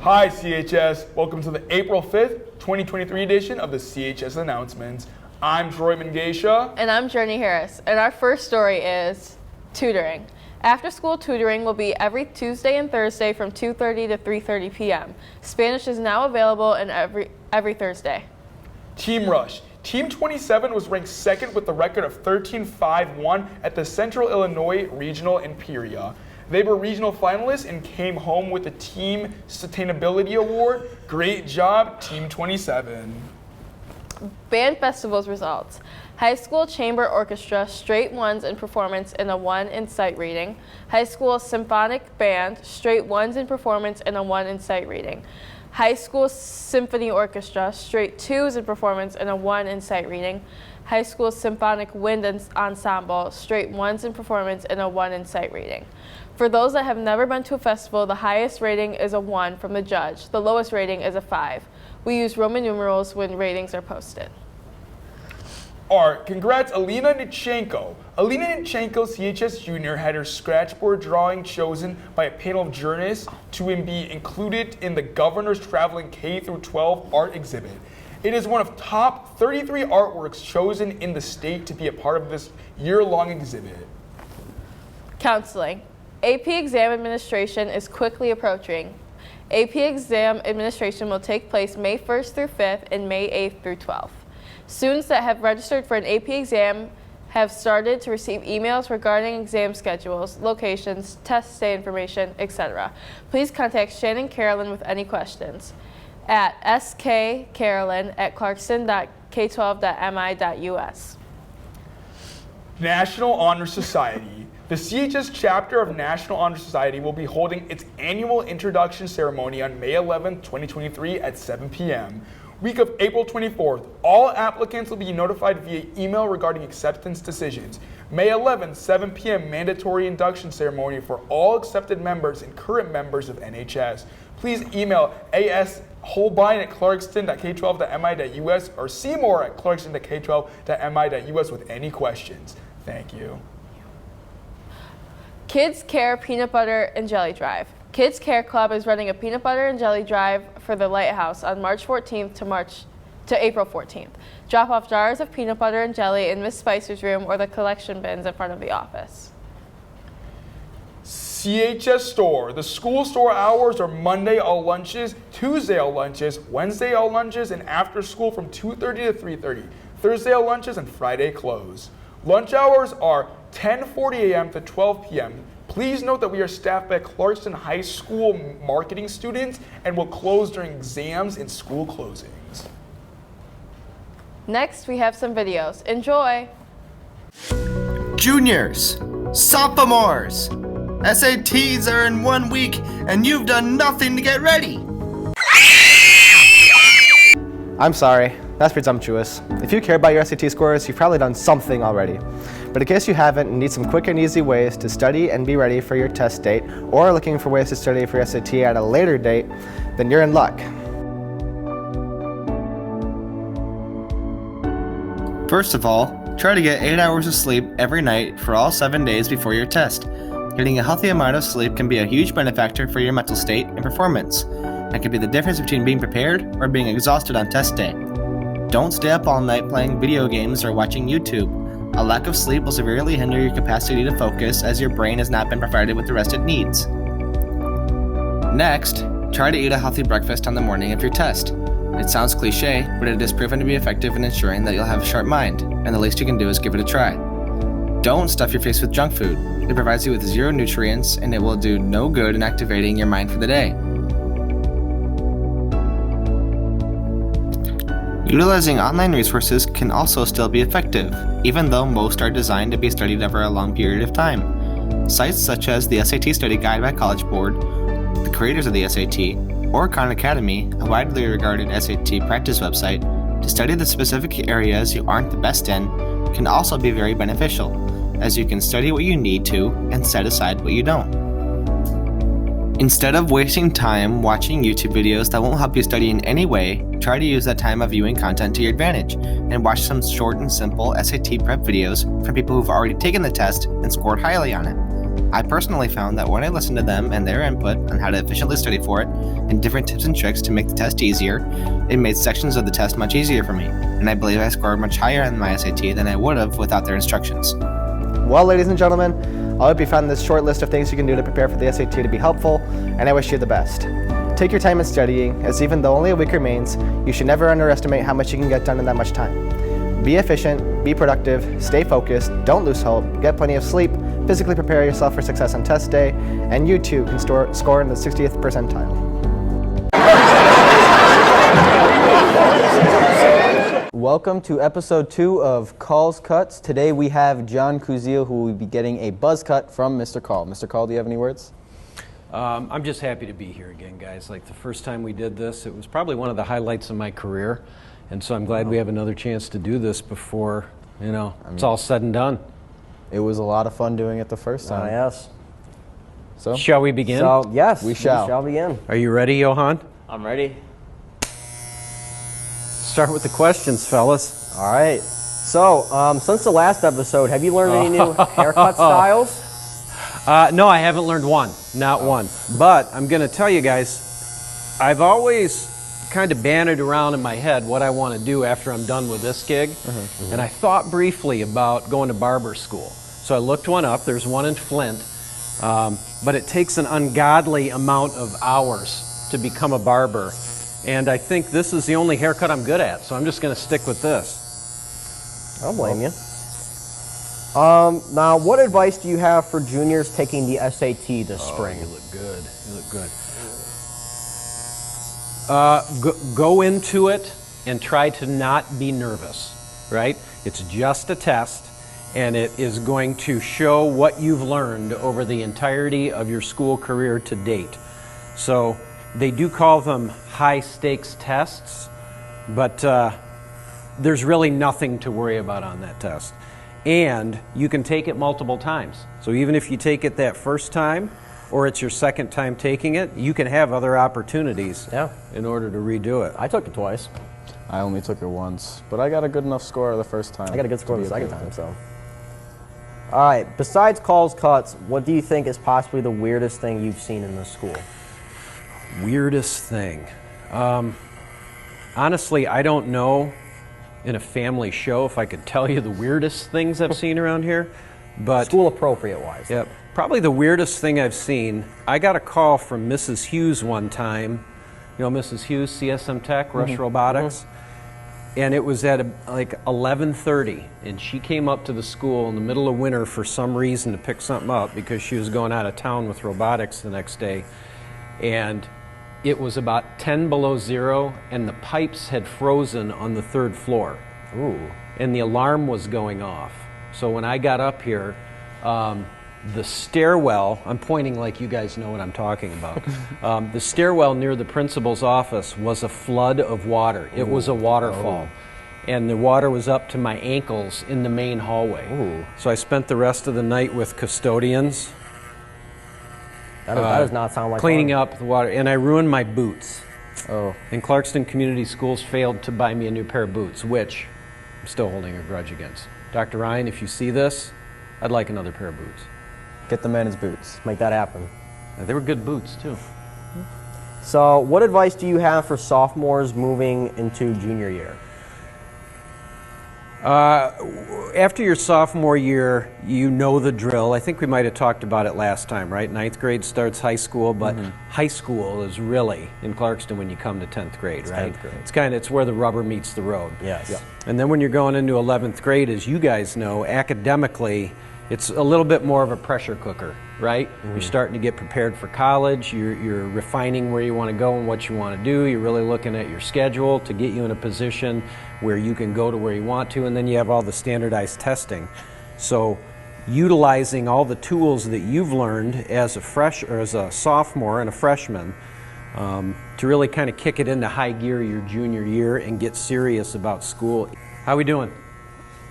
Hi CHS, welcome to the April 5th, 2023 edition of the CHS Announcements. I'm Troy Mangesha. And I'm Journey Harris, and our first story is tutoring. After-school tutoring will be every Tuesday and Thursday from 2:30 to 3:30 p.m. Spanish is now available in every Thursday. Team Rush. Team 27 was ranked second with a record of 13-5-1 at the Central Illinois Regional in Peoria. They were regional finalists and came home with the Team Sustainability Award. Great job, Team 27. Band festivals results. High School Chamber Orchestra, straight ones in performance and a 1 in sight reading. High School Symphonic Band, straight ones in performance and a 1 in sight reading. High School Symphony Orchestra, straight 2s in performance and a 1 in sight reading. High School Symphonic Wind Ensemble, straight 1s in performance and a 1 in sight reading. For those that have never been to a festival, the highest rating is a 1 from the judge. The lowest rating is a 5. We use Roman numerals when ratings are posted. Art. Congrats, Alina Nichenko. Alina Nichenko, CHS Junior, had her scratchboard drawing chosen by a panel of journalists to be included in the Governor's Traveling K-12 art exhibit. It is one of top 33 artworks chosen in the state to be a part of this year-long exhibit. Counseling. AP exam administration is quickly approaching. AP exam administration will take place May 1st through 5th and May 8th through 12th. Students that have registered for an AP exam have started to receive emails regarding exam schedules, locations, test day information, etc. Please contact Shannon Carolyn with any questions at skcarolyn@clarkston.k12.mi.us. National Honor Society. The CHS chapter of National Honor Society will be holding its annual introduction ceremony on May 11, 2023 at 7 p.m. Week of April 24th, all applicants will be notified via email regarding acceptance decisions. May 11th, 7 p.m. mandatory induction ceremony for all accepted members and current members of NHS. Please email asholbein@clarkston.k12.mi.us or seymour@clarkston.k12.mi.us with any questions. Thank you. Kids Care Peanut Butter and Jelly Drive. Kids Care Club is running a peanut butter and jelly drive for the Lighthouse on March 14th to April 14th. Drop off jars of peanut butter and jelly in Miss Spicer's room or the collection bins in front of the office. CHS Store. The school store hours are Monday all lunches, Tuesday all lunches, Wednesday all lunches, and after school from 2:30 to 3:30. Thursday all lunches and Friday close. Lunch hours are 10:40 a.m. to 12 p.m. Please note that we are staffed by Clarkston High School marketing students and will close during exams and school closings. Next, we have some videos. Enjoy! Juniors, sophomores, SATs are in 1 week and you've done nothing to get ready. I'm sorry, that's presumptuous. If you care about your SAT scores, you've probably done something already. But in case you haven't and need some quick and easy ways to study and be ready for your test date, or are looking for ways to study for your SAT at a later date, then you're in luck. First of all, try to get 8 hours of sleep every night for all 7 days before your test. Getting a healthy amount of sleep can be a huge benefactor for your mental state and performance. It can be the difference between being prepared or being exhausted on test day. Don't stay up all night playing video games or watching YouTube. A lack of sleep will severely hinder your capacity to focus as your brain has not been provided with the rest it needs. Next, try to eat a healthy breakfast on the morning of your test. It sounds cliche, but it is proven to be effective in ensuring that you'll have a sharp mind, and the least you can do is give it a try. Don't stuff your face with junk food. It provides you with 0 nutrients, and it will do no good in activating your mind for the day. Utilizing online resources can also still be effective, even though most are designed to be studied over a long period of time. Sites such as the SAT Study Guide by College Board, the creators of the SAT, or Khan Academy, a widely regarded SAT practice website, to study the specific areas you aren't the best in, can also be very beneficial, as you can study what you need to and set aside what you don't. Instead of wasting time watching YouTube videos that won't help you study in any way, try to use that time of viewing content to your advantage and watch some short and simple SAT prep videos from people who've already taken the test and scored highly on it. I personally found that when I listened to them and their input on how to efficiently study for it, and different tips and tricks to make the test easier, it made sections of the test much easier for me, and I believe I scored much higher in my SAT than I would have without their instructions. Well, ladies and gentlemen, I hope you found this short list of things you can do to prepare for the SAT to be helpful, and I wish you the best. Take your time in studying, as even though only a week remains, you should never underestimate how much you can get done in that much time. Be efficient, be productive, stay focused, don't lose hope, get plenty of sleep, physically prepare yourself for success on test day, and you too can score in the 60th percentile. Welcome to episode 2 of Call's Cuts. Today we have John Kuzil, who will be getting a buzz cut from Mr. Call. Mr. Call, do you have any words? I'm just happy to be here again, guys. Like the first time we did this, it was probably one of the highlights of my career. And so I'm glad we have another chance to do this before, it's all said and done. It was a lot of fun doing it the first time. Yes. So, Shall we begin? So, yes, We shall. begin. Are you ready, Johan? I'm ready. Start with the questions, fellas. All right. So, since the last episode, have you learned any new haircut styles? No, I haven't learned one. Not one. But I'm going to tell you guys, I've always kind of bandied around in my head what I want to do after I'm done with this gig. And I thought briefly about going to barber school. So I looked one up. There's one in Flint. But it takes an ungodly amount of hours to become a barber. And I think this is the only haircut I'm good at. So I'm just going to stick with this. I don't blame you. Now, what advice do you have for juniors taking the SAT this spring? You look good. You look good. Go into it and try to not be nervous, right? It's just a test, and it is going to show what you've learned over the entirety of your school career to date. So they do call them high-stakes tests, but there's really nothing to worry about on that test. And you can take it multiple times. So even if you take it that first time, or it's your second time taking it, you can have other opportunities in order to redo it. I took it twice. I only took it once, but I got a good enough score the first time. I got a good score the second time, so. All right, besides Call's Cuts, what do you think is possibly the weirdest thing you've seen in this school? Weirdest thing. Honestly, I don't know in a family show if I could tell you the weirdest things I've seen around here, but School appropriate-wise. Yep. Probably the weirdest thing I've seen, I got a call from Mrs. Hughes one time. You know Mrs. Hughes, CSM Tech, Rush Robotics. And it was at like 11:30, and she came up to the school in the middle of winter for some reason to pick something up because she was going out of town with robotics the next day. And it was about 10 below zero, and the pipes had frozen on the 3rd floor. Ooh. And the alarm was going off. So when I got up here, the stairwell, I'm pointing like you guys know what I'm talking about. The stairwell near the principal's office was a flood of water. It was a waterfall. And the water was up to my ankles in the main hallway. Ooh. So I spent the rest of the night with custodians. That does not sound like cleaning fun. up the water. And I ruined my boots. Oh, And Clarkston Community Schools failed to buy me a new pair of boots, which I'm still holding a grudge against. Dr. Ryan, if you see this, I'd like another pair of boots. get the man his boots. Make that happen. They were good boots, too. So, what advice do you have for sophomores moving into junior year? After your sophomore year, you know the drill. I think we might have talked about it last time, right? 9th grade starts high school, but high school is really in Clarkston when you come to 10th grade, right? 10th grade. It's where the rubber meets the road. Yes. Yep. And then when you're going into 11th grade, as you guys know, academically, it's a little bit more of a pressure cooker, right? You're starting to get prepared for college. You're refining where you want to go and what you want to do. You're really looking at your schedule to get you in a position where you can go to where you want to, and then you have all the standardized testing. So utilizing all the tools that you've learned as a sophomore and a freshman to really kind of kick it into high gear your junior year and get serious about school. How we doing?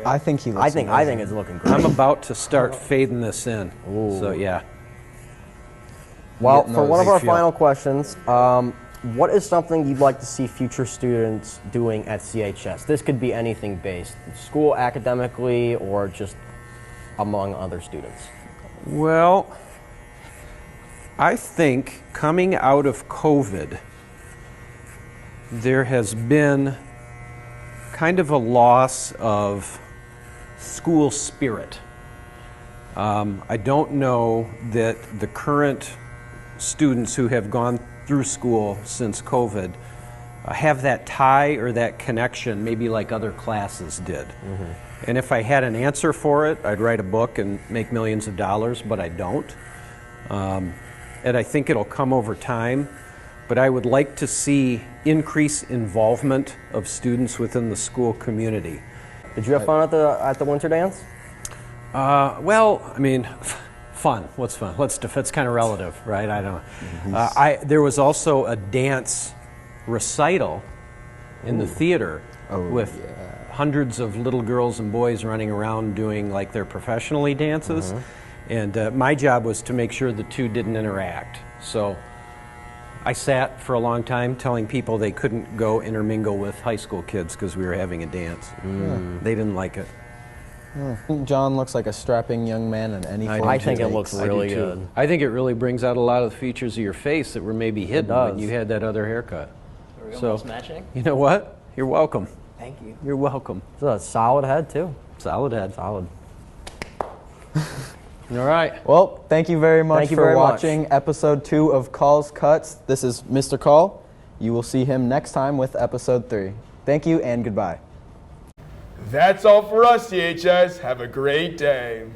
I think he looks I think amazing. it's looking great. I'm about to start fading this in. So yeah. Well, Getting for those one of our big feel. final questions, what is something you'd like to see future students doing at CHS? This could be anything based, school, academically, or just among other students. Well, I think coming out of COVID, there has been kind of a loss of school spirit. I don't know that the current students who have gone through school since COVID have that tie or that connection maybe like other classes did. And if I had an answer for it, I'd write a book and make millions of dollars, but I don't. And I think it'll come over time, but I would like to see increased involvement of students within the school community. Did you have fun at the winter dance? Well, I mean, fun. What's fun? That's kind of relative, right? I don't know. There was also a dance recital in the theater with hundreds of little girls and boys running around doing like their professionally dances. And my job was to make sure the two didn't interact. So I sat for a long time telling people they couldn't go intermingle with high school kids because we were having a dance. They didn't like it. John looks like a strapping young man in any form. I think it looks really good. I think it really brings out a lot of the features of your face that were maybe hidden when you had that other haircut. Are we almost matching? You know what? You're welcome. Thank you. You're welcome. It's a solid head too. Solid head. Solid. All right. Well, thank you very much Thank you for very much. watching episode 2 of Calls Cuts. This is Mr. Call. You will see him next time with episode 3. Thank you and goodbye. That's all for us, CHS. Have a great day.